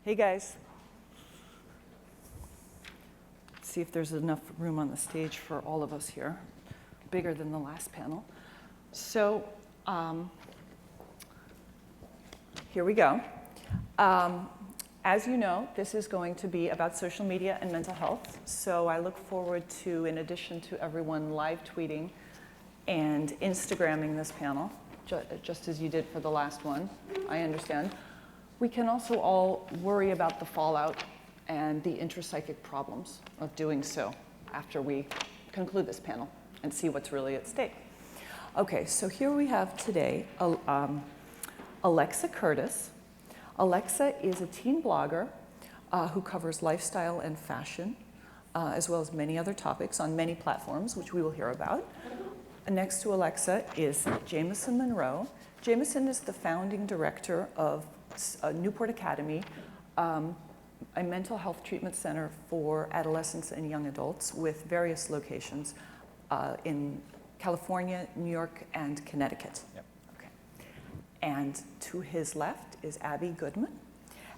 Hey guys. Let's see if there's enough room on the stage for all of us here. Bigger than the last panel. So here we go. As you know, this is going to be about social media and mental health. So I look forward to, in addition to everyone live tweeting and Instagramming this panel, just as you did for the last one, I understand, we can also all worry about the fallout and the intrapsychic problems of doing so after we conclude this panel and see what's really at stake. Okay, so here we have today Alexa Curtis. Alexa is a teen blogger who covers lifestyle and fashion, as well as many other topics on many platforms, which we will hear about. Next to Alexa is Jamison Monroe. Jamison is the founding director of Newport Academy, a mental health treatment center for adolescents and young adults with various locations in California, New York, and Connecticut. Yep. Okay. And to his left is Abbey Goodman.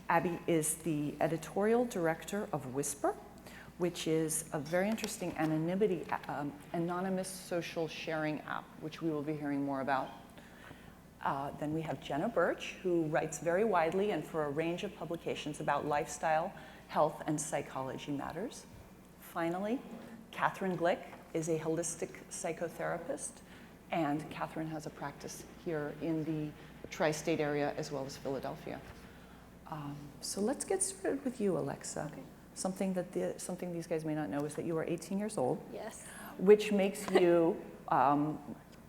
Abbey is the editorial director of Whisper, which is a very interesting anonymity, anonymous social sharing app, which we will be hearing more about. Then we have Jenna Birch, who writes very widely and for a range of publications about lifestyle, health, and psychology matters. Finally, Catherine Glick is a holistic psychotherapist, and Catherine has a practice here in the tri-state area as well as Philadelphia. So let's get started with you, Alexa. Okay. Something these guys may not know is that you are 18 years old. Yes. Which makes you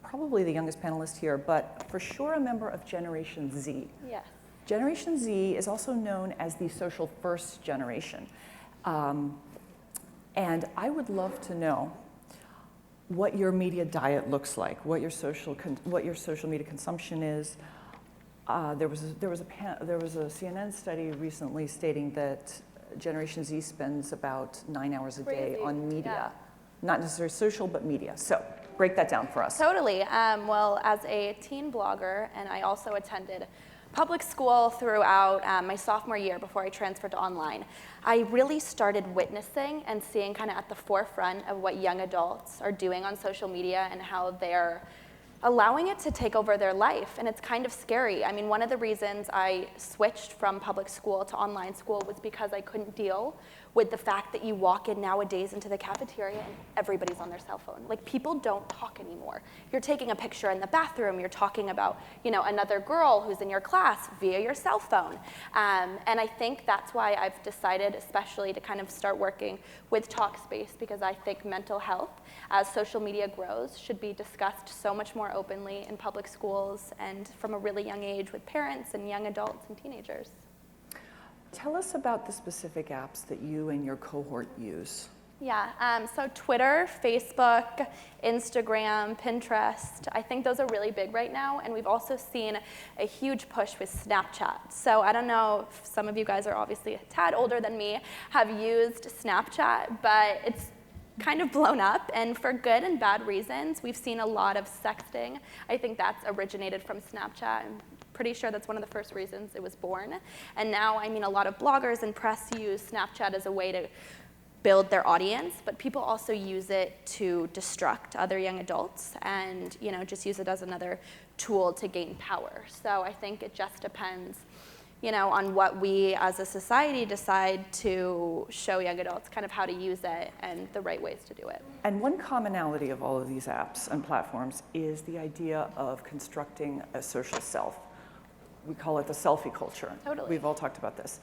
probably the youngest panelist here, but for sure a member of Generation Z. Yes. Generation Z is also known as the social first generation. And I would love to know what your media diet looks like, what your social media consumption is. There was a CNN study recently stating that Generation Z spends about 9 hours a day on media. Yeah. Not necessarily social, but media. So break that down for us. Totally. Well, as a teen blogger, and I also attended public school throughout my sophomore year before I transferred to online, I really started witnessing and seeing kind of at the forefront of what young adults are doing on social media and how they're allowing it to take over their life, and it's kind of scary. I mean, one of the reasons I switched from public school to online school was because I couldn't deal with the fact that you walk in nowadays into the cafeteria and everybody's on their cell phone. Like, people don't talk anymore. You're taking a picture in the bathroom, you're talking about, another girl who's in your class via your cell phone. And I think that's why I've decided especially to kind of start working with Talkspace, because I think mental health, as social media grows, should be discussed so much more openly in public schools and from a really young age with parents and young adults and teenagers. Tell us about the specific apps that you and your cohort use. Yeah, so Twitter, Facebook, Instagram, Pinterest, I think those are really big right now, and we've also seen a huge push with Snapchat. So I don't know if some of you guys are obviously a tad older than me, have used Snapchat, but it's kind of blown up, and for good and bad reasons. We've seen a lot of sexting. I think that's originated from Snapchat. I'm pretty sure that's one of the first reasons it was born. And now, I mean, a lot of bloggers and press use Snapchat as a way to build their audience, but people also use it to destruct other young adults and, just use it as another tool to gain power. So I think it just depends, on what we as a society decide to show young adults, kind of how to use it and the right ways to do it. And one commonality of all of these apps and platforms is the idea of constructing a social self. We call it the selfie culture. Totally. We've all talked about this.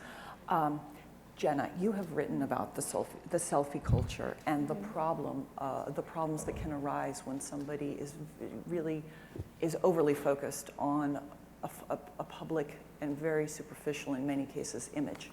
Jenna, you have written about the selfie culture and the problems that can arise when somebody is overly focused on a public and very superficial, in many cases, image.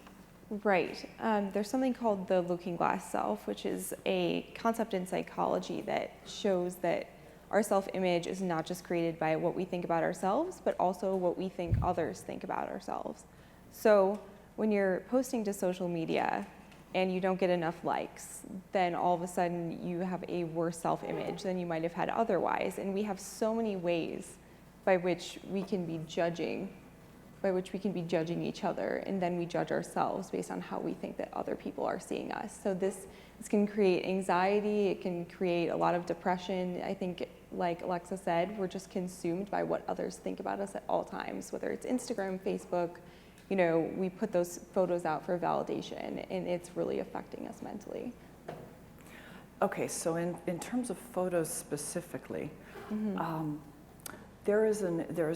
Right. There's something called the looking glass self, which is a concept in psychology that shows that our self-image is not just created by what we think about ourselves, but also what we think others think about ourselves. So when you're posting to social media and you don't get enough likes, then all of a sudden you have a worse self-image than you might have had otherwise. And we have so many ways by which we can be judging by which we can be judging each other, and then we judge ourselves based on how we think that other people are seeing us. So this can create anxiety, it can create a lot of depression. I think, like Alexa said, we're just consumed by what others think about us at all times, whether it's Instagram, Facebook, you know, we put those photos out for validation, and it's really affecting us mentally. Okay, so in terms of photos specifically, there is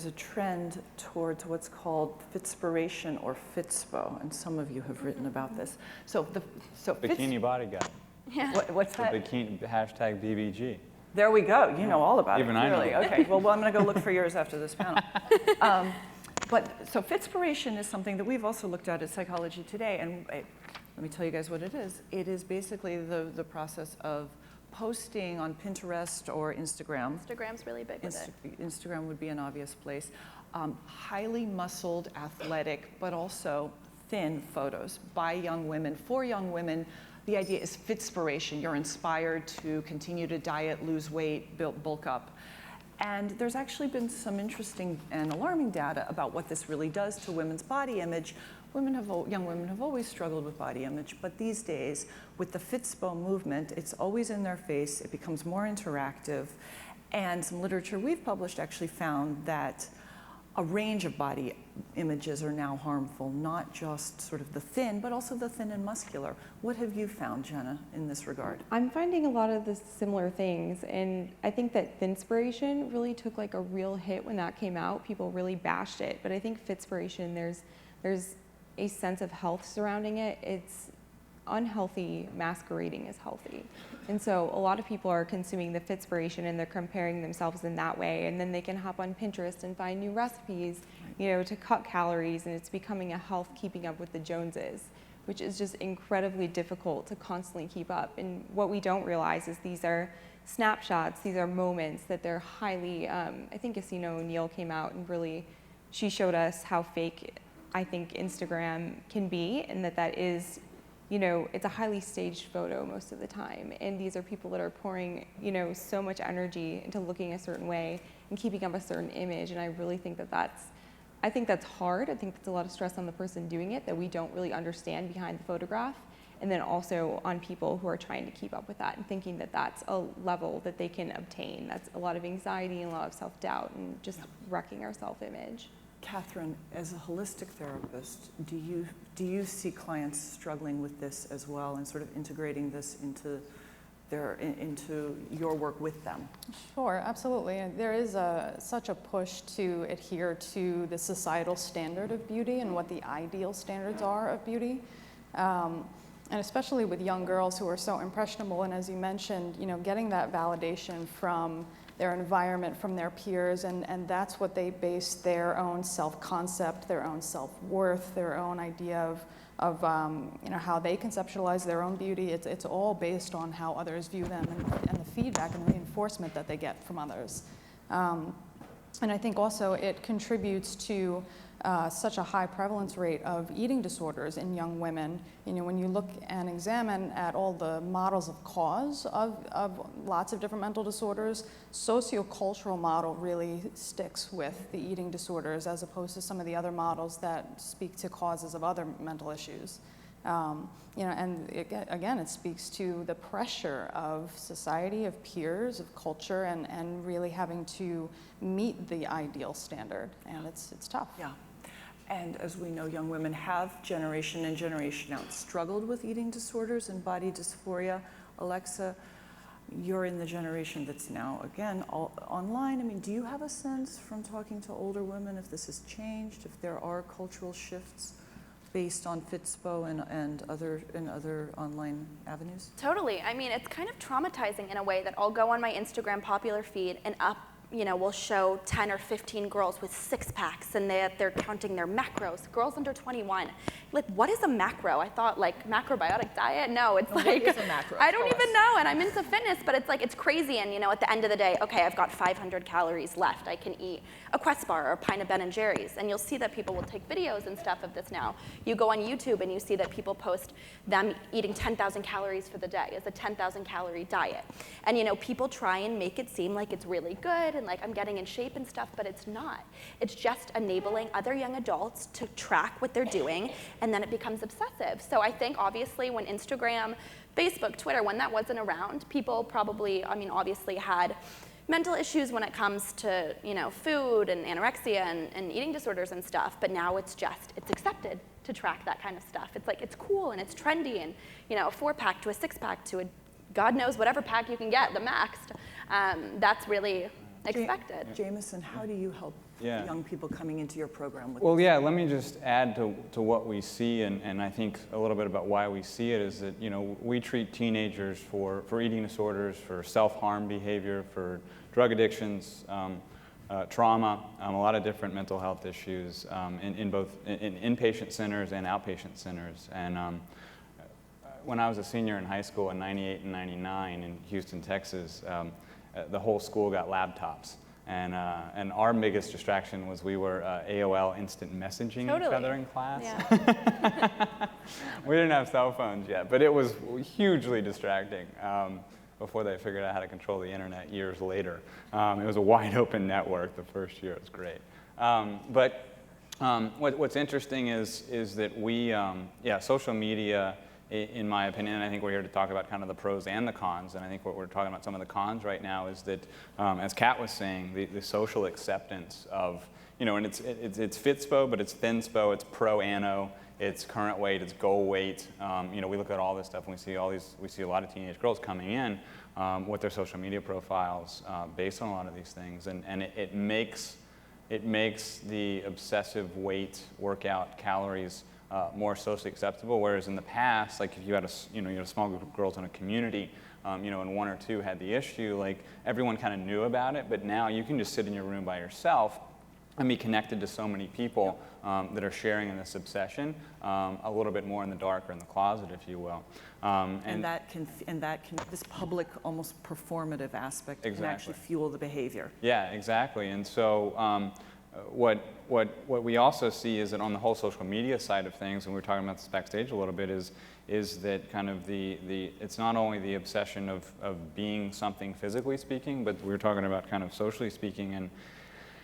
a trend towards what's called Fitspiration or Fitspo, and some of you have written about this. Bikini body guy. Yeah. What's The that? bikini hashtag BBG. There we go. You know all about Even it, I know. clearly. Okay. Well, I'm going to go look for yours after this panel. So Fitspiration is something that we've also looked at Psychology Today, and let me tell you guys what it is. It is basically the process of posting on Pinterest or Instagram. Instagram's really big with it. Instagram would be an obvious place. Highly muscled, athletic, but also thin photos by young women, for young women. The idea is fitspiration. You're inspired to continue to diet, lose weight, bulk up. And there's actually been some interesting and alarming data about what this really does to women's body image. Young women have always struggled with body image, but these days, with the Fitspo movement, it's always in their face, it becomes more interactive, and some literature we've published actually found that a range of body images are now harmful, not just sort of the thin, but also the thin and muscular. What have you found, Jenna, in this regard? I'm finding a lot of the similar things, and I think that Thinspiration really took like a real hit when that came out. People really bashed it, but I think Fitspiration, there's a sense of health surrounding it. It's unhealthy masquerading as healthy. And so a lot of people are consuming the Fitspiration and they're comparing themselves in that way, and then they can hop on Pinterest and find new recipes, you know, to cut calories, and it's becoming a health keeping up with the Joneses, which is just incredibly difficult to constantly keep up. And what we don't realize is these are snapshots, these are moments that they're highly, I think Asina O'Neill came out and really, she showed us how fake I think Instagram can be, and that is, you know, it's a highly staged photo most of the time. And these are people that are pouring, you know, so much energy into looking a certain way and keeping up a certain image. And I really think that's hard. I think that's a lot of stress on the person doing it that we don't really understand behind the photograph. And then also on people who are trying to keep up with that and thinking that that's a level that they can obtain. That's a lot of anxiety and a lot of self-doubt and just wrecking our self-image. Catherine, as a holistic therapist, do you see clients struggling with this as well and sort of integrating this into your work with them? Sure, absolutely. And there is such a push to adhere to the societal standard of beauty and what the ideal standards are of beauty. And especially with young girls who are so impressionable, and as you mentioned, you know, getting that validation from their environment, from their peers, and that's what they base their own self-concept, their own self-worth, their own idea of you know, how they conceptualize their own beauty. It's all based on how others view them and the feedback and the reinforcement that they get from others. And I think also it contributes to such a high prevalence rate of eating disorders in young women. You know, when you look and examine at all the models of cause of lots of different mental disorders, sociocultural model really sticks with the eating disorders as opposed to some of the other models that speak to causes of other mental issues. You know, and again, it speaks to the pressure of society, of peers, of culture, and really having to meet the ideal standard, and it's tough. Yeah. And as we know, young women have generation in generation out struggled with eating disorders and body dysphoria. Alexa, you're in the generation that's now, again, all online. I mean, do you have a sense from talking to older women if this has changed, if there are cultural shifts based on Fitspo and other online avenues? Totally. I mean, it's kind of traumatizing in a way that I'll go on my Instagram popular feed and we'll show 10 or 15 girls with six packs and they're counting their macros. Girls under 21. Like, what is a macro? I thought like macrobiotic diet. No, it's like, what is a macro? I don't even know, and I'm into fitness, but it's like, it's crazy. And at the end of the day, okay, I've got 500 calories left. I can eat a Quest bar or a pint of Ben & Jerry's. And you'll see that people will take videos and stuff of this now. You go on YouTube and you see that people post them eating 10,000 calories for the day as a 10,000 calorie diet. And people try and make it seem like it's really good and and like I'm getting in shape and stuff, but it's not. It's just enabling other young adults to track what they're doing, and then it becomes obsessive. So I think obviously when Instagram, Facebook, Twitter, when that wasn't around, people probably, I mean, obviously had mental issues when it comes to, you know, food and anorexia and eating disorders and stuff, but now it's accepted to track that kind of stuff. It's like, it's cool and it's trendy, and, you know, a 4-pack to a 6-pack to a God knows whatever pack you can get, the maxed, that's really expected. Jamison, how do you help young people coming into your program with Well, let me just add to what we see, and I think a little bit about why we see it is that, you know, we treat teenagers for eating disorders, for self-harm behavior, for drug addictions, trauma, a lot of different mental health issues in both inpatient centers and outpatient centers. And when I was a senior in high school in '98 and '99 in Houston, Texas, the whole school got laptops. And our biggest distraction was we were AOL instant messaging each other in class. Yeah. We didn't have cell phones yet, but it was hugely distracting before they figured out how to control the internet years later. It was a wide open network the first year. It was great. What's interesting is that we, social media, in my opinion, and I think we're here to talk about kind of the pros and the cons, and I think what we're talking about some of the cons right now is that, as Kat was saying, the social acceptance of, you know, and it's Fitspo, but it's Thinspo, it's pro-ano, it's current weight, it's goal weight. You know, we look at all this stuff and we see a lot of teenage girls coming in with their social media profiles based on a lot of these things, and it makes the obsessive weight, workout, calories more socially acceptable, whereas in the past, like if you had a small group of girls in a community, and one or two had the issue, like everyone kind of knew about it, but now you can just sit in your room by yourself and be connected to so many people that are sharing in this obsession, a little bit more in the dark or in the closet, if you will. and that can this public, almost performative aspect can actually fuel the behavior. Yeah, exactly. And so what we also see is that on the whole social media side of things, and we were talking about this backstage a little bit, is that kind of it's not only the obsession of being something physically speaking, but we were talking about kind of socially speaking,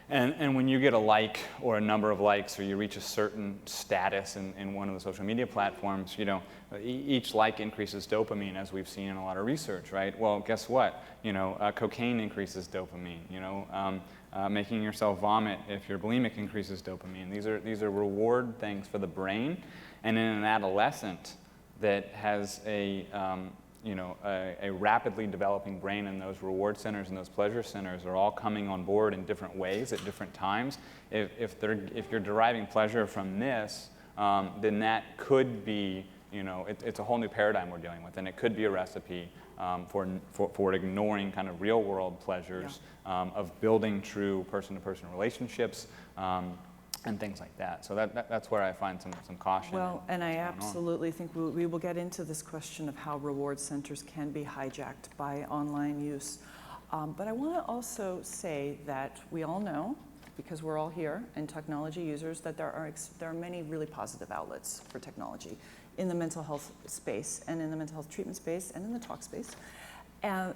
and when you get a like or a number of likes, or you reach a certain status in one of the social media platforms, you know, each like increases dopamine, as we've seen in a lot of research, right? Well, guess what? You know, cocaine increases dopamine. You know, making yourself vomit if you're bulimic increases dopamine. These are reward things for the brain, and in an adolescent that has a rapidly developing brain, and those reward centers and those pleasure centers are all coming on board in different ways at different times. If you're deriving pleasure from this, then that could be, you know, it's a whole new paradigm we're dealing with, and it could be a recipe for ignoring kind of real world pleasures of building true person-to-person relationships and things like that. So that's where I find some caution. Well, and I absolutely think we will get into this question of how reward centers can be hijacked by online use. But I want to also say that we all know, because we're all here and technology users, that there are many really positive outlets for technology in the mental health space and in the mental health treatment space and in the talk space.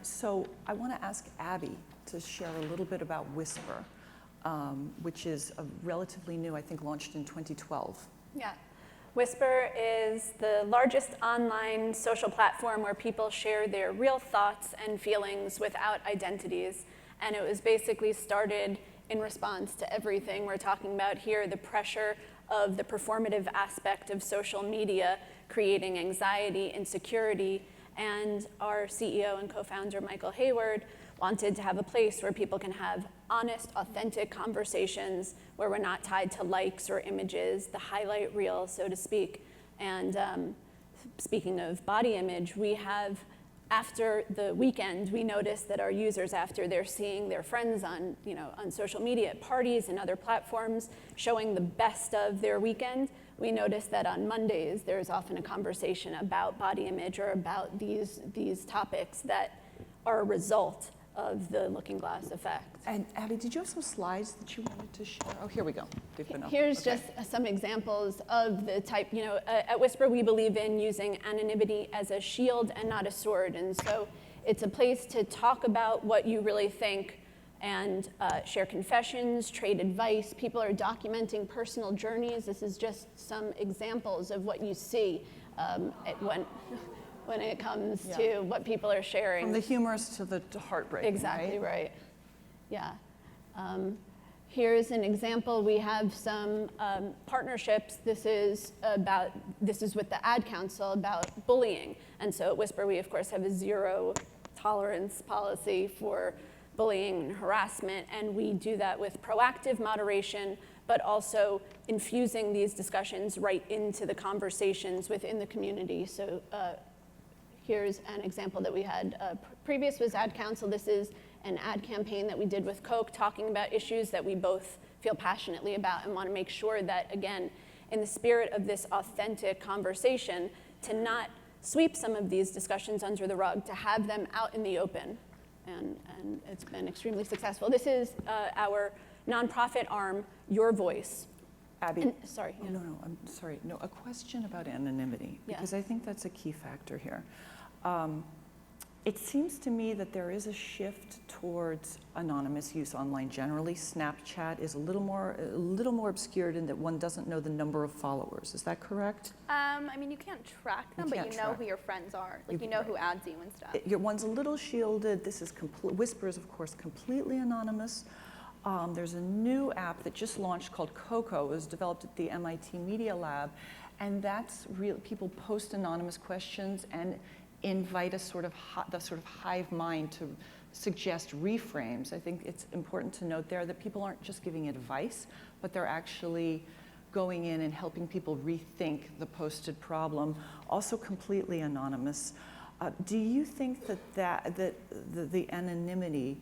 So I want to ask Abbey to share a little bit about Whisper, which is a relatively new, I think launched in 2012. Yeah. Whisper is the largest online social platform where people share their real thoughts and feelings without identities. And it was basically started in response to everything we're talking about here, the pressure of the performative aspect of social media, creating anxiety, insecurity, and our CEO and co-founder, Michael Hayward, wanted to have a place where people can have honest, authentic conversations where we're not tied to likes or images, the highlight reel, so to speak. And speaking of body image, we have, after the weekend, we noticed that our users, after they're seeing their friends on social media at parties and other platforms, showing the best of their weekend, we noticed that on Mondays, there's often a conversation about body image or about these topics that are a result of the looking glass effect. And Abbey, did you have some slides that you wanted to share? Oh, here we go. Here's just some examples of the type, at Whisper we believe in using anonymity as a shield and not a sword. And so it's a place to talk about what you really think and share confessions, trade advice. People are documenting personal journeys. This is just some examples of what you see when it comes to what people are sharing. From the humorous to the heartbreaking, Exactly right. Yeah. Here's an example. We have some partnerships. This is with the Ad Council about bullying. And so at Whisper, we of course have a zero tolerance policy for bullying and harassment, and we do that with proactive moderation, but also infusing these discussions right into the conversations within the community. So here's an example that we had previous was Ad Council. This is an ad campaign that we did with Coke talking about issues that we both feel passionately about and want to make sure that, again, in the spirit of this authentic conversation, to not sweep some of these discussions under the rug, to have them out in the open. And it's been extremely successful. This is our nonprofit arm, Your Voice. Abby, sorry. yeah. No, I'm sorry. No, a question about anonymity, because I think that's a key factor here. It seems to me that there is a shift towards anonymous use online generally. Snapchat is a little more obscured in that one doesn't know the number of followers. Is that correct? I mean, you can't track them, but you know who your friends are. Like, you know who adds you and stuff. Your one's a little shielded. This is Whisper is, of course, completely anonymous. There's a new app that just launched called Coco. It was developed at the MIT Media Lab, and that's real. People post anonymous questions and invite the sort of hive mind to suggest reframes. I think it's important to note there that people aren't just giving advice, but they're actually going in and helping people rethink the posted problem, also completely anonymous. Do you think that the anonymity,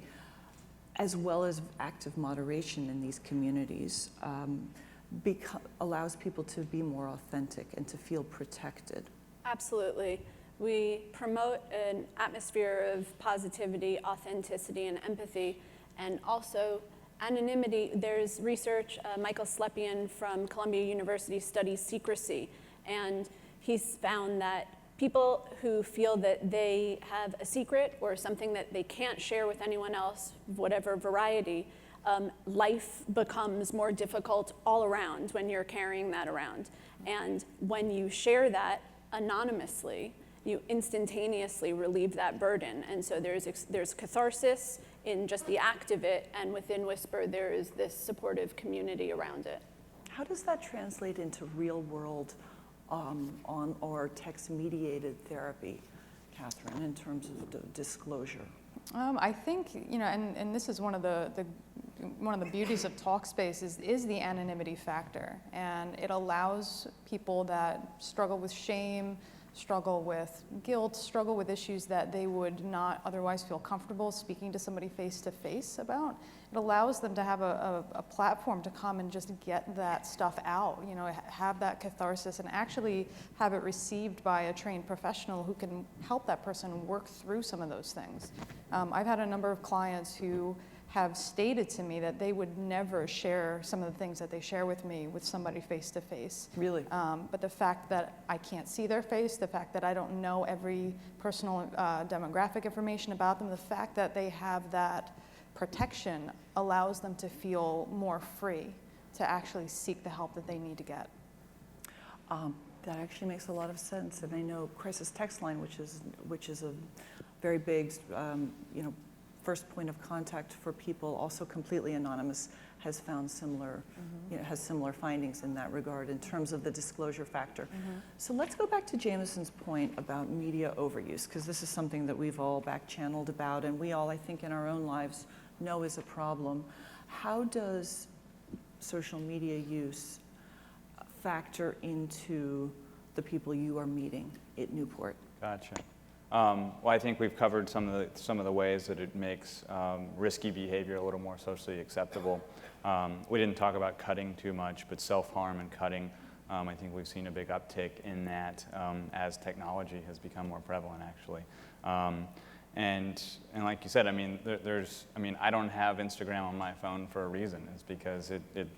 as well as active moderation in these communities, allows people to be more authentic and to feel protected? Absolutely. We promote an atmosphere of positivity, authenticity, and empathy, and also anonymity. There's research, Michael Slepian from Columbia University studies secrecy, and he's found that people who feel that they have a secret or something that they can't share with anyone else, whatever variety, life becomes more difficult all around when you're carrying that around. And when you share that anonymously, you instantaneously relieve that burden. And so there's catharsis in just the act of it, and within Whisper there is this supportive community around it. How does that translate into real world on or text-mediated therapy, Catherine, in terms of disclosure? I think, and this is one of the beauties of Talkspace is the anonymity factor, and it allows people that struggle with shame, struggle with guilt, struggle with issues that they would not otherwise feel comfortable speaking to somebody face to face about. It allows them to have a platform to come and just get that stuff out, have that catharsis and actually have it received by a trained professional who can help that person work through some of those things. I've had a number of clients who have stated to me that they would never share some of the things that they share with me with somebody face to face. Really? But the fact that I can't see their face, the fact that I don't know every personal demographic information about them, the fact that they have that protection allows them to feel more free to actually seek the help that they need to get. That actually makes a lot of sense. And I know Crisis Text Line, which is a very big, first point of contact for people, also completely anonymous, has found similar, has similar findings in that regard in terms of the disclosure factor. So let's go back to Jamison's point about media overuse, because this is something that we've all back-channeled about, and we all, I think, in our own lives know is a problem. How does social media use factor into the people you are meeting at Newport? Gotcha. Well, I think we've covered some of the ways that it makes risky behavior a little more socially acceptable. We didn't talk about cutting too much, but self-harm and cutting, I think we've seen a big uptick in that as technology has become more prevalent, actually. And like you said, I mean, I don't have Instagram on my phone for a reason. It's because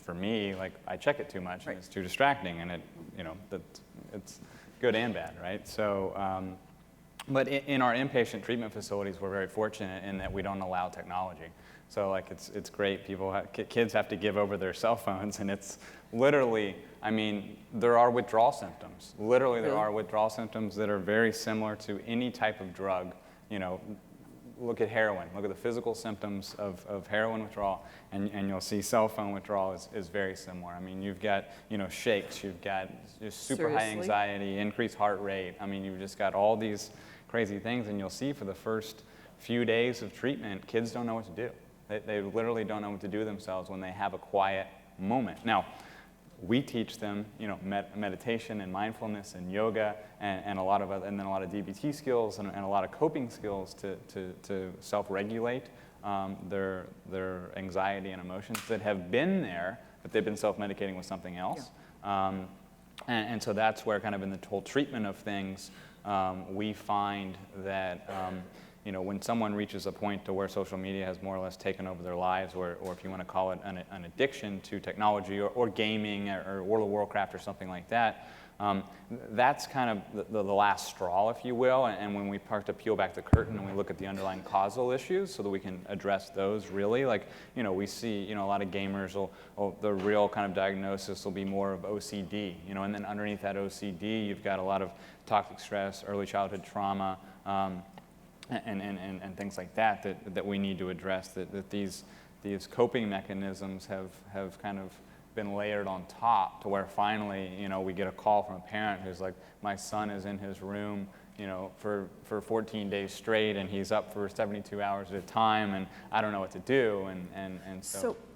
for me, like, I check it too much, and it's too distracting, and it's good and bad, right? So. But in our inpatient treatment facilities, we're very fortunate in that we don't allow technology. So like it's great. Kids have to give over their cell phones, and it's literally, I mean, there are withdrawal symptoms. Literally, there are withdrawal symptoms that are very similar to any type of drug. You know, look at heroin. Look at the physical symptoms of heroin withdrawal, and you'll see cell phone withdrawal is very similar. I mean, you've got, you know, shakes. You've got just super high anxiety, increased heart rate. I mean, you've just got all these crazy things, and you'll see for the first few days of treatment, kids don't know what to do. They literally don't know what to do themselves when they have a quiet moment. Now, we teach them, you know, meditation and mindfulness and yoga and a lot of other, and then a lot of DBT skills and a lot of coping skills to self-regulate their anxiety and emotions that have been there, but they've been self-medicating with something else. Yeah. And so that's where kind of in the whole treatment of things, we find that you know, when someone reaches a point to where social media has more or less taken over their lives, or if you want to call it an addiction to technology or gaming or World of Warcraft or something like that, that's kind of the last straw, if you will. And when we start to peel back the curtain and we look at the underlying causal issues so that we can address those really, like, you know, we see, you know, a lot of gamers the real kind of diagnosis will be more of OCD, you know, and then underneath that OCD, you've got a lot of toxic stress, early childhood trauma, and things like that we need to address, that these coping mechanisms have kind of been layered on top to where finally, you know, we get a call from a parent who's like, my son is in his room, you know, for 14 days straight, and he's up for 72 hours at a time, and I don't know what to do, and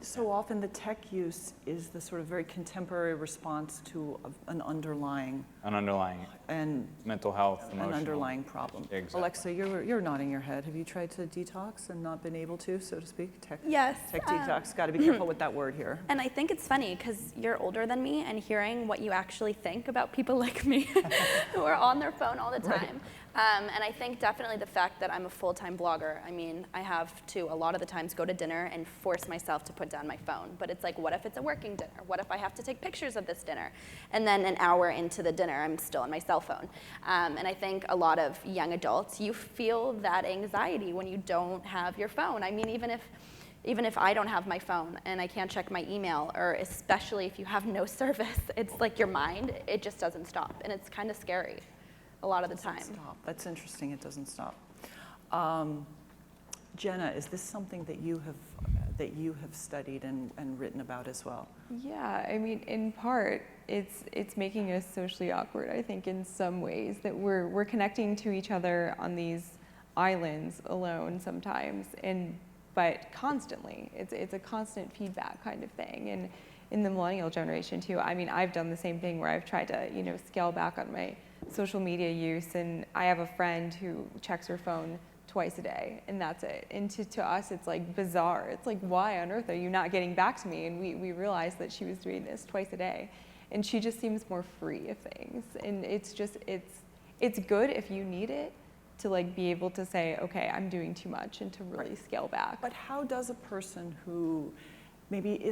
so often the tech use is the sort of very contemporary response to an underlying and mental health, emotional, an underlying problem. Exactly. Alexa, you're nodding your head. Have you tried to detox and not been able to, so to speak? Yes. Tech detox. Got to be careful with that word here. And I think it's funny because you're older than me, and hearing what you actually think about people like me who are on their phone all the time. Right. And I think definitely the fact that I'm a full-time blogger, I mean, I have to a lot of the times go to dinner and force myself to put down my phone. But it's like, what if it's a working dinner? What if I have to take pictures of this dinner? And then an hour into the dinner, I'm still on my cell phone. And I think a lot of young adults, you feel that anxiety when you don't have your phone. I mean, even if I don't have my phone and I can't check my email, or especially if you have no service, it's like your mind, it just doesn't stop. And it's kind of scary a lot of the time. Stop. That's interesting. It doesn't stop. Jenna, is this something that you have studied and written about as well? Yeah, I mean, in part, it's making us socially awkward, I think, in some ways, that we're connecting to each other on these islands alone sometimes, but constantly. It's a constant feedback kind of thing. And in the millennial generation too, I mean, I've done the same thing where I've tried to, you know, scale back on my social media use, and I have a friend who checks her phone twice a day, and that's it. And to us, it's like bizarre. It's like, why on earth are you not getting back to me? And we realized that she was doing this twice a day, and she just seems more free of things. And it's just, it's good if you need it to like be able to say, okay, I'm doing too much, and to really scale back. But how does a person who maybe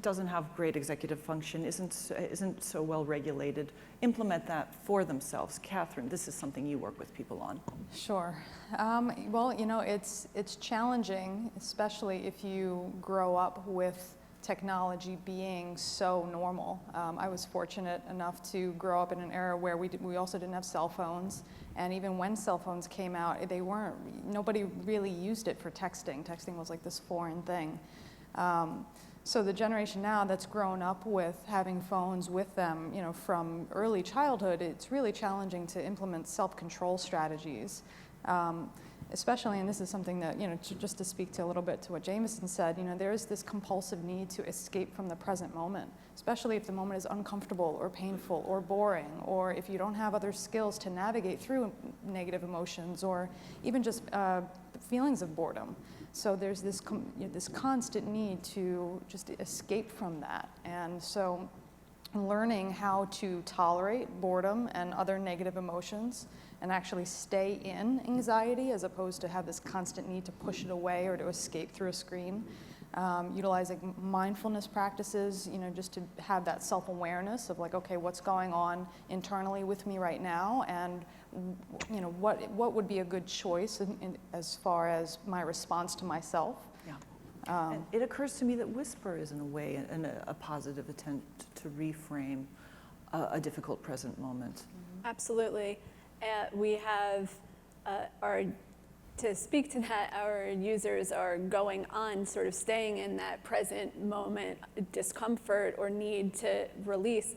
doesn't have great executive function, isn't so well regulated, implement that for themselves? Catherine, this is something you work with people on. Sure. Well, you know, it's challenging, especially if you grow up with technology being so normal. I was fortunate enough to grow up in an era where we also didn't have cell phones, and even when cell phones came out, nobody really used it for texting. Texting was like this foreign thing. So the generation now that's grown up with having phones with them, you know, from early childhood, it's really challenging to implement self-control strategies. Especially, and this is something that, you know, just to speak to a little bit to what Jamison said, you know, there is this compulsive need to escape from the present moment, especially if the moment is uncomfortable or painful or boring, or if you don't have other skills to navigate through negative emotions, or even just feelings of boredom. So there's this constant need to just escape from that. And so learning how to tolerate boredom and other negative emotions and actually stay in anxiety as opposed to have this constant need to push it away or to escape through a screen. utilizing mindfulness practices, just to have that self-awareness of like, okay, what's going on internally with me right now, and what would be a good choice as far as my response to myself. Yeah. And it occurs to me that Whisper is in a way a positive attempt to reframe a difficult present moment. Absolutely. We have to speak to that, our users are going on sort of staying in that present moment discomfort or need to release,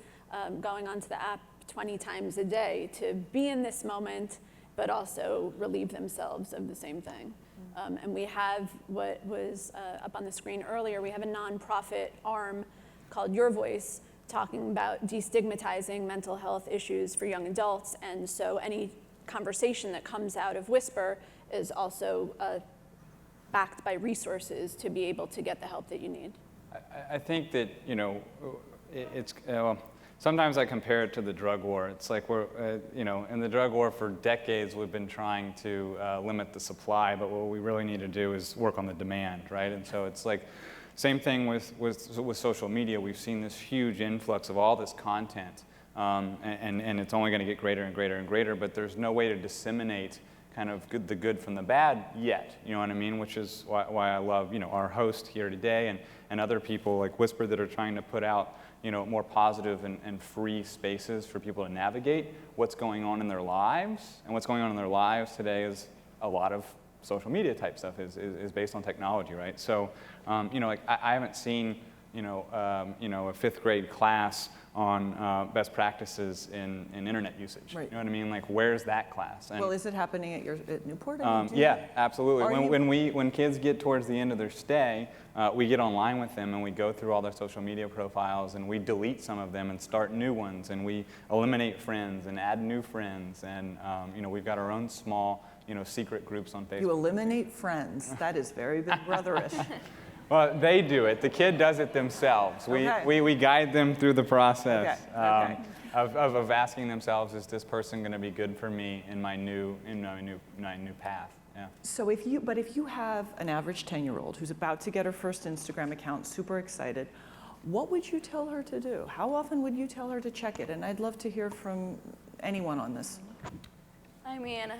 going onto the app 20 times a day to be in this moment, but also relieve themselves of the same thing. And we have what was up on the screen earlier, we have a nonprofit arm called Your Voice, talking about destigmatizing mental health issues for young adults. And so any conversation that comes out of Whisper is also backed by resources to be able to get the help that you need. I think that, it's, sometimes I compare it to the drug war. It's like we're, in the drug war for decades we've been trying to limit the supply, but what we really need to do is work on the demand, right? And so it's like, same thing with social media. We've seen this huge influx of all this content, and it's only going to get greater and greater and greater, but there's no way to disseminate kind of the good from the bad yet, you know what I mean? Which is why I love, our host here today and other people like Whisper that are trying to put out, more positive and free spaces for people to navigate what's going on in their lives. And what's going on in their lives today is a lot of social media type stuff is based on technology, right? So, like I haven't seen, a fifth grade class on best practices in internet usage. Right. You know what I mean? Like, where's that class? And, Well, is it happening at Newport? yeah, absolutely. Are When kids get towards the end of their stay, we get online with them and we go through all their social media profiles and we delete some of them and start new ones, and we eliminate friends and add new friends, and we've got our own small secret groups on Facebook. You eliminate friends. That is very Big Brotherish. Well, they do it. The kid does it themselves. Okay. We guide them through the process Okay. of asking themselves, is this person going to be good for me in my new path? Yeah. So if you have an average 10-year-old who's about to get her first Instagram account, super excited, what would you tell her to do? How often would you tell her to check it? And I'd love to hear from anyone on this. I mean,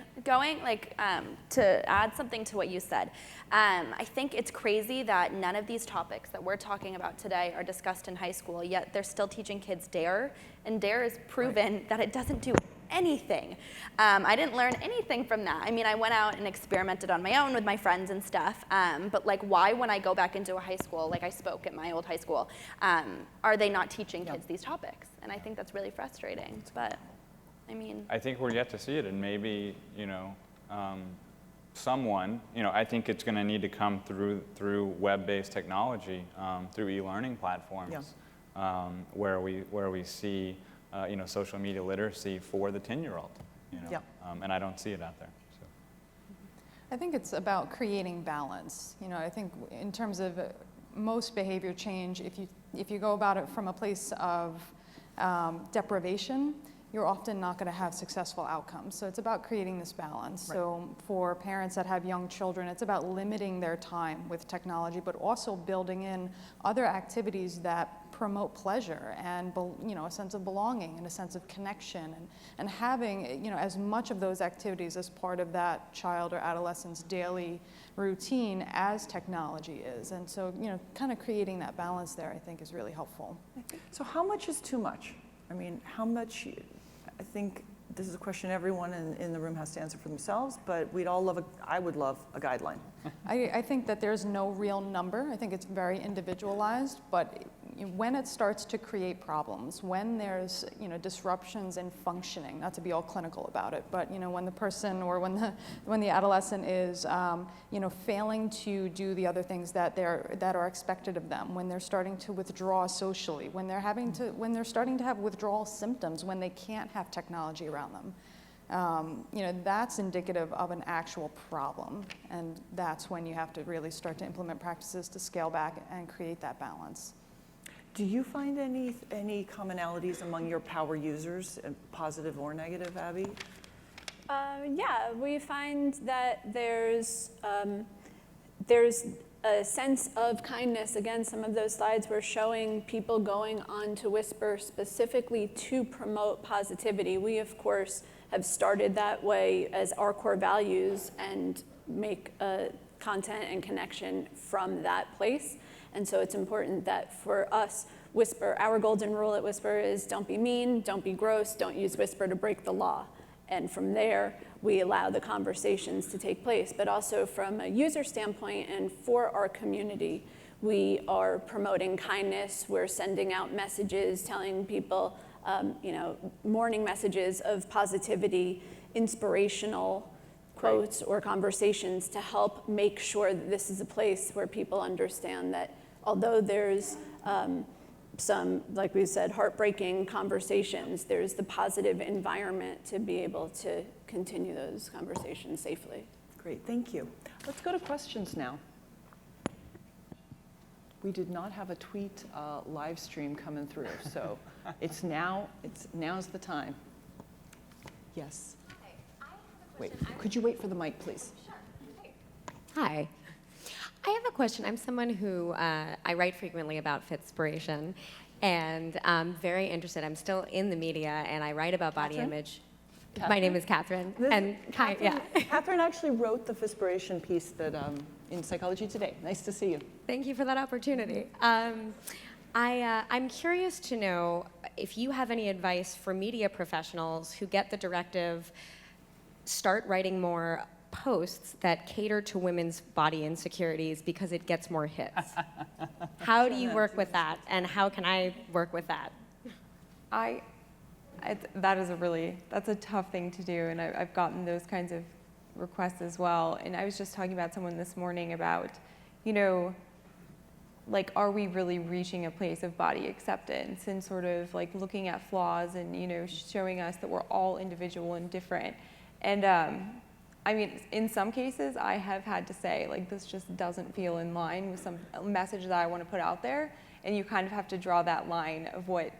to add something to what you said, I think it's crazy that none of these topics that we're talking about today are discussed in high school, yet they're still teaching kids DARE, and DARE is proven that it doesn't do anything. I didn't learn anything from that. I mean, I went out and experimented on my own with my friends and stuff, but why when I go back into a high school, like I spoke at my old high school, are they not teaching kids these topics? And I think that's really frustrating, but I think we're yet to see it, and maybe, someone, I think it's going to need to come through web-based technology, through e-learning platforms, where we see, social media literacy for the 10-year-old, and I don't see it out there. So. I think it's about creating balance. I think in terms of most behavior change, if you go about it from a place of deprivation, you're often not going to have successful outcomes. So it's about creating this balance. Right. So for parents that have young children, it's about limiting their time with technology, but also building in other activities that promote pleasure and a sense of belonging and a sense of connection, and having as much of those activities as part of that child or adolescent's daily routine as technology is. And so kind of creating that balance there, I think, is really helpful. So how much is too much? I mean, how much? I think this is a question everyone in the room has to answer for themselves, but I would love a guideline. I think that there's no real number. I think it's very individualized, but when it starts to create problems, when there's disruptions in functioning, not to be all clinical about it, but when the person or when the adolescent is failing to do the other things that are expected of them, when they're starting to withdraw socially, when they're starting to have withdrawal symptoms, when they can't have technology around them. That's indicative of an actual problem, and that's when you have to really start to implement practices to scale back and create that balance. Do you find any commonalities among your power users, positive or negative, Abbey? Yeah, we find that there's a sense of kindness. Again, some of those slides were showing people going on to Whisper specifically to promote positivity. We, of course, have started that way as our core values and make content and connection from that place. And so it's important that for us, Whisper, our golden rule at Whisper is don't be mean, don't be gross, don't use Whisper to break the law. And from there, we allow the conversations to take place. But also from a user standpoint and for our community, we are promoting kindness. We're sending out messages, telling people, morning messages of positivity, inspirational quotes or conversations to help make sure that this is a place where people understand that although there's some, like we said, heartbreaking conversations, there's the positive environment to be able to continue those conversations safely. Great, thank you. Let's go to questions now. We did not have a tweet live stream coming through, so now's the time. Yes. Hi, I have a Wait, question. could you wait for the mic, please? Sure. Hi. I have a question. I'm someone who, I write frequently about Fitspiration, and I'm very interested. I'm still in the media, and I write about body Catherine? image. Catherine? My name is Catherine. And hi, yeah. Catherine actually wrote the Fitspiration piece that in Psychology Today. Nice to see you. Thank you for that opportunity. I'm curious to know if you have any advice for media professionals who get the directive, start writing more posts that cater to women's body insecurities because it gets more hits. How do you work with that, and how can I work with that? That's a tough thing to do, and I've gotten those kinds of requests as well. And I was just talking about someone this morning about, like, are we really reaching a place of body acceptance and sort of like looking at flaws and, showing us that we're all individual and different. And I mean, in some cases, I have had to say, like, this just doesn't feel in line with some message that I want to put out there. And you kind of have to draw that line of what,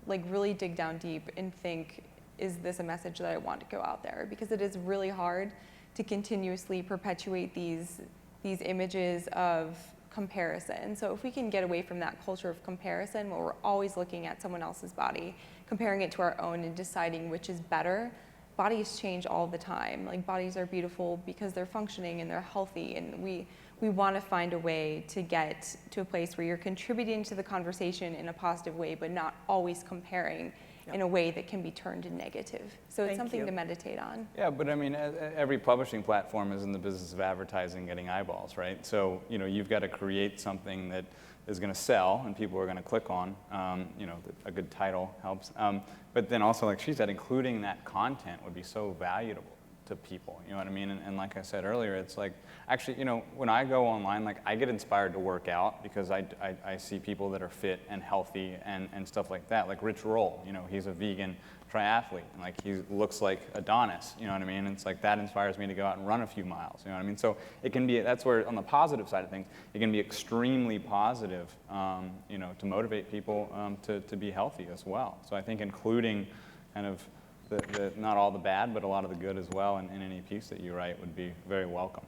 like, really dig down deep and think, is this a message that I want to go out there? Because it is really hard to continuously perpetuate these images of comparison. So if we can get away from that culture of comparison, where we're always looking at someone else's body, comparing it to our own and deciding which is better. Bodies change all the time. Like, bodies are beautiful because they're functioning and they're healthy, and we want to find a way to get to a place where you're contributing to the conversation in a positive way, but not always comparing in a way that can be turned negative. So it's something to meditate on. Yeah, but I mean, every publishing platform is in the business of advertising, getting eyeballs, right? So, you've got to create something that is going to sell and people are going to click on. A good title helps. But then also, like she said, including that content would be so valuable to people, you know what I mean? And like I said earlier, it's like, actually, when I go online, like, I get inspired to work out because I see people that are fit and healthy and stuff like that. Like Rich Roll, he's a vegan triathlete, and like he looks like Adonis, you know what I mean? It's like that inspires me to go out and run a few miles, you know what I mean? So it can be, that's where on the positive side of things, it can be extremely positive, to motivate people to be healthy as well. So I think including kind of the not all the bad, but a lot of the good as well in any piece that you write would be very welcome.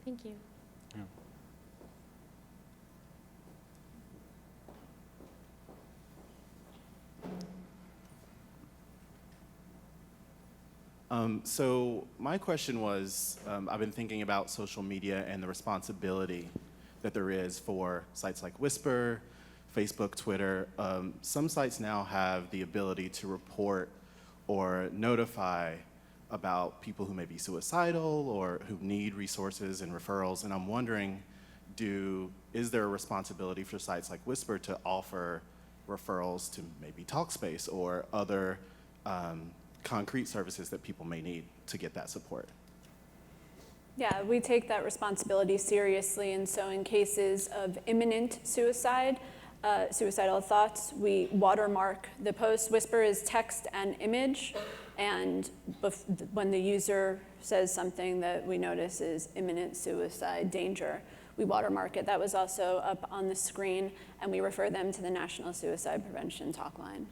Thank you. Yeah. So my question was, I've been thinking about social media and the responsibility that there is for sites like Whisper, Facebook, Twitter. Some sites now have the ability to report or notify about people who may be suicidal or who need resources and referrals. And I'm wondering, is there a responsibility for sites like Whisper to offer referrals to maybe Talkspace or other concrete services that people may need to get that support? Yeah, we take that responsibility seriously, and so in cases of imminent suicide, suicidal thoughts, we watermark the post. Whisper is text and image, and when the user says something that we notice is imminent suicide danger, we watermark it. That was also up on the screen, and we refer them to the National Suicide Prevention Talk Line.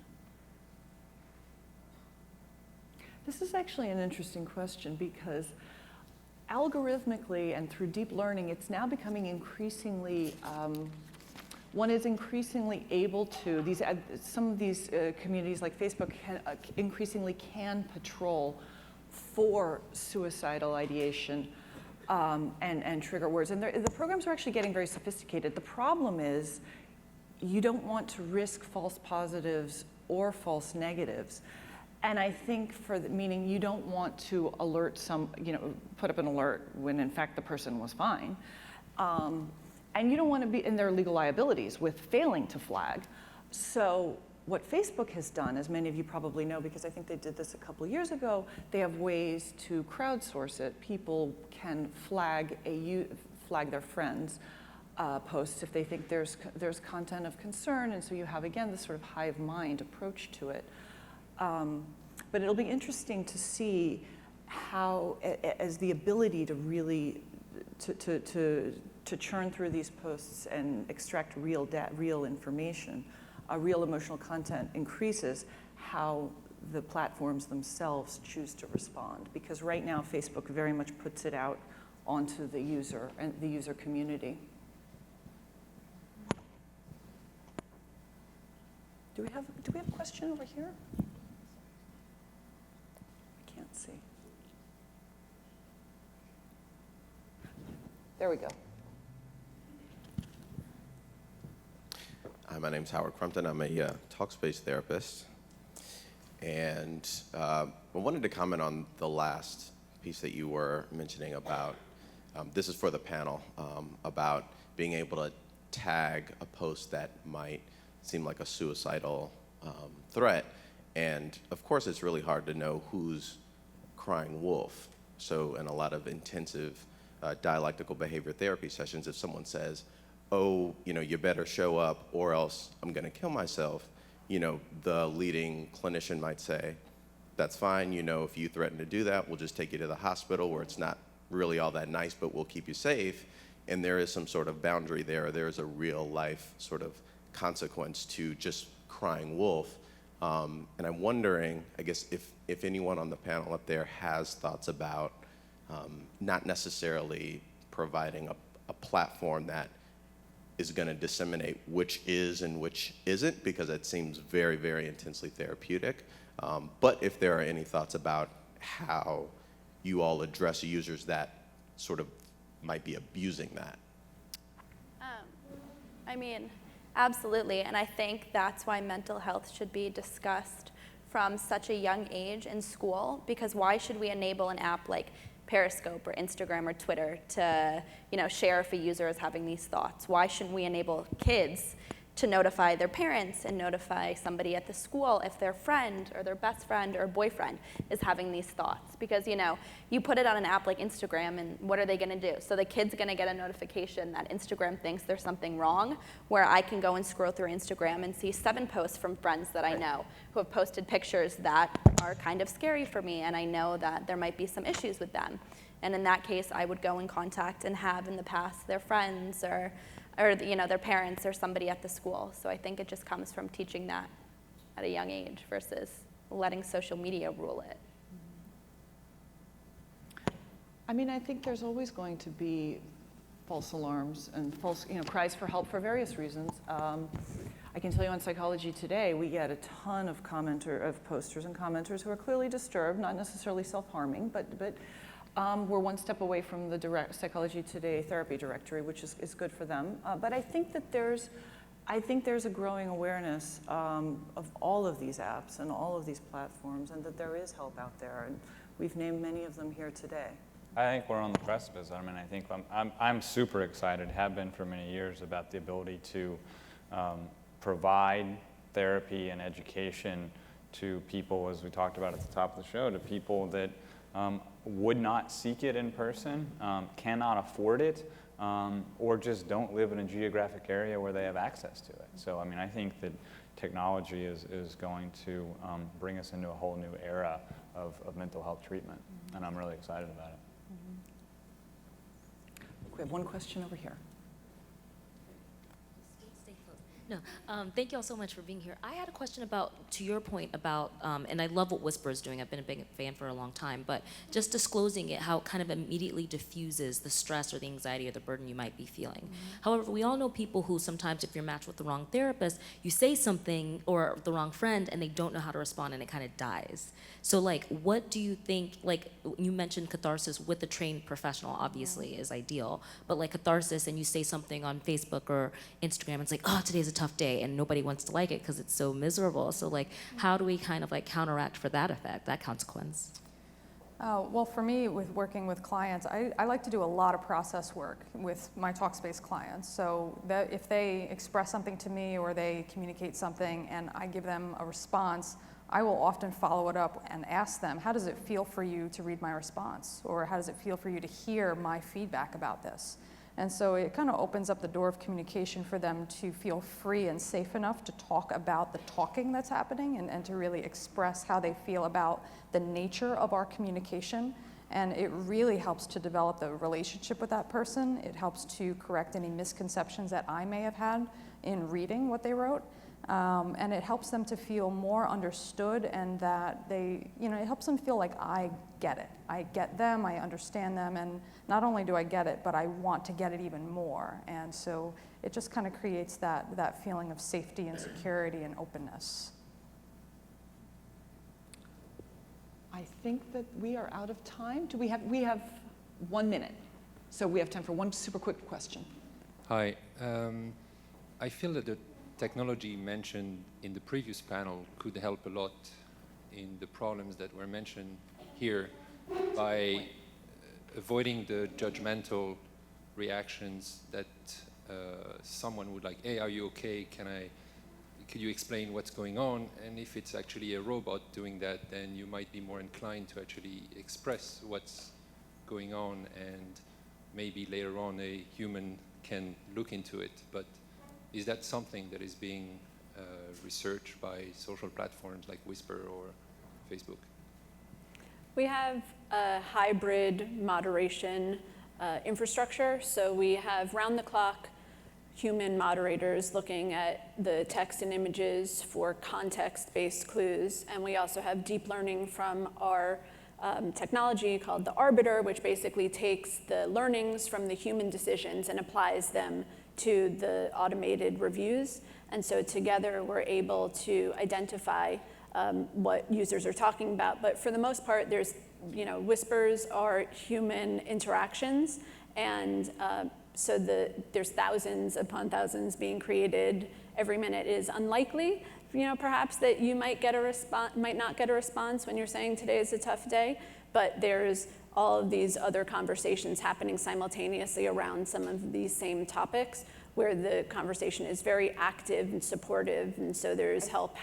This is actually an interesting question because algorithmically and through deep learning, it's now becoming increasingly, one is increasingly able to, some of these communities like Facebook increasingly can patrol for suicidal ideation and trigger words. And the programs are actually getting very sophisticated. The problem is you don't want to risk false positives or false negatives. And I think meaning you don't want to alert put up an alert when in fact the person was fine. And you don't want to be in their legal liabilities with failing to flag. So what Facebook has done, as many of you probably know, because I think they did this a couple of years ago, they have ways to crowdsource it. People can flag their friends' posts if they think there's content of concern, and so you have, again, this sort of hive mind approach to it. But it'll be interesting to see how, as the ability to really to churn through these posts and extract real information, real emotional content increases, how the platforms themselves choose to respond. Because right now, Facebook very much puts it out onto the user and the user community. Do we have a question over here? I can't see. There we go. Hi, my name's Howard Crumpton. I'm a Talkspace therapist. And I wanted to comment on the last piece that you were mentioning about, this is for the panel, about being able to tag a post that might seem like a suicidal threat. And of course, it's really hard to know who's crying wolf. So in a lot of intensive dialectical behavior therapy sessions, if someone says, oh, you better show up or else I'm gonna kill myself, the leading clinician might say, that's fine, if you threaten to do that, we'll just take you to the hospital where it's not really all that nice, but we'll keep you safe. And there is some sort of boundary there. There's a real life sort of consequence to just crying wolf. And I'm wondering, I guess, if anyone on the panel up there has thoughts about not necessarily providing a platform that is going to disseminate which is and which isn't, because it seems very, very intensely therapeutic. But if there are any thoughts about how you all address users that sort of might be abusing that. I mean, absolutely, and I think that's why mental health should be discussed from such a young age in school, because why should we enable an app like Periscope or Instagram or Twitter to, share if a user is having these thoughts? Why shouldn't we enable kids to notify their parents and notify somebody at the school if their friend or their best friend or boyfriend is having these thoughts? Because, you put it on an app like Instagram, and what are they gonna do? So the kid's gonna get a notification that Instagram thinks there's something wrong, where I can go and scroll through Instagram and see 7 posts from friends that I know who have posted pictures that are kind of scary for me, and I know that there might be some issues with them. And in that case, I would go and contact and have in the past their friends or their parents or somebody at the school. So I think it just comes from teaching that at a young age versus letting social media rule it. I mean, I think there's always going to be false alarms and false, cries for help for various reasons. I can tell you on Psychology Today, we get a ton of posters and commenters who are clearly disturbed, not necessarily self-harming, but we're one step away from the Psychology Today therapy directory, which is good for them. But I think that there's a growing awareness of all of these apps and all of these platforms, and that there is help out there. And we've named many of them here today. I think we're on the precipice. I mean, I think I'm super excited, have been for many years, about the ability to provide therapy and education to people, as we talked about at the top of the show, to people that would not seek it in person, cannot afford it, or just don't live in a geographic area where they have access to it. So, I mean, I think that technology is going to bring us into a whole new era of mental health treatment, and I'm really excited about it. We have one question over here. No, thank you all so much for being here. I had a question about, to your point about, and I love what Whisper is doing. I've been a big fan for a long time, but just disclosing it, how it kind of immediately diffuses the stress or the anxiety or the burden you might be feeling. Mm-hmm. However, we all know people who sometimes, if you're matched with the wrong therapist, you say something or the wrong friend and they don't know how to respond and it kind of dies. So like, what do you think, like you mentioned catharsis with a trained professional obviously is ideal, but like catharsis and you say something on Facebook or Instagram, it's like, oh, today's a tough day and nobody wants to like it because it's so miserable. So like, how do we kind of like counteract for that effect, that consequence? Well, for me, with working with clients, I like to do a lot of process work with my Talkspace clients. So that if they express something to me or they communicate something and I give them a response, I will often follow it up and ask them, how does it feel for you to read my response? Or how does it feel for you to hear my feedback about this? And so it kind of opens up the door of communication for them to feel free and safe enough to talk about the talking that's happening and to really express how they feel about the nature of our communication. And it really helps to develop the relationship with that person. It helps to correct any misconceptions that I may have had in reading what they wrote. And it helps them to feel more understood and that they, you know, it helps them feel like I get it. I get them, I understand them, and not only do I get it, but I want to get it even more. And so it just kind of creates that feeling of safety and security and openness. I think that we are out of time. We have 1 minute. So we have time for one super quick question. Hi. I feel that the technology mentioned in the previous panel could help a lot in the problems that were mentioned here by avoiding the judgmental reactions that someone would like, hey, are you okay? Could you explain what's going on? And if it's actually a robot doing that, then you might be more inclined to actually express what's going on, and maybe later on a human can look into it. But is that something that is being researched by social platforms like Whisper or Facebook? We have a hybrid moderation infrastructure. So we have round-the-clock human moderators looking at the text and images for context-based clues. And we also have deep learning from our technology called the Arbiter, which basically takes the learnings from the human decisions and applies them to the automated reviews. And so together we're able to identify what users are talking about. But for the most part, there's, whispers are human interactions. And so there's thousands upon thousands being created every minute. It is unlikely, perhaps that you might not get a response when you're saying today is a tough day, but there's all of these other conversations happening simultaneously around some of these same topics where the conversation is very active and supportive, and so there's help,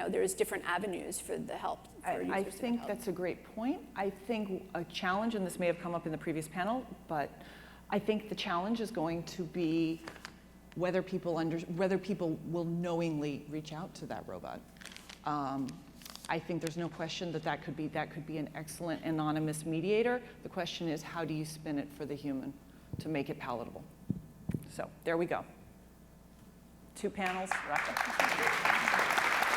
there's different avenues for the help. I think that's a great point. I think a challenge, and this may have come up in the previous panel, but I think the challenge is going to be whether people will knowingly reach out to that robot. I think there's no question that could be an excellent anonymous mediator. The question is, how do you spin it for the human to make it palatable? So there we go. 2 panels, wrap up.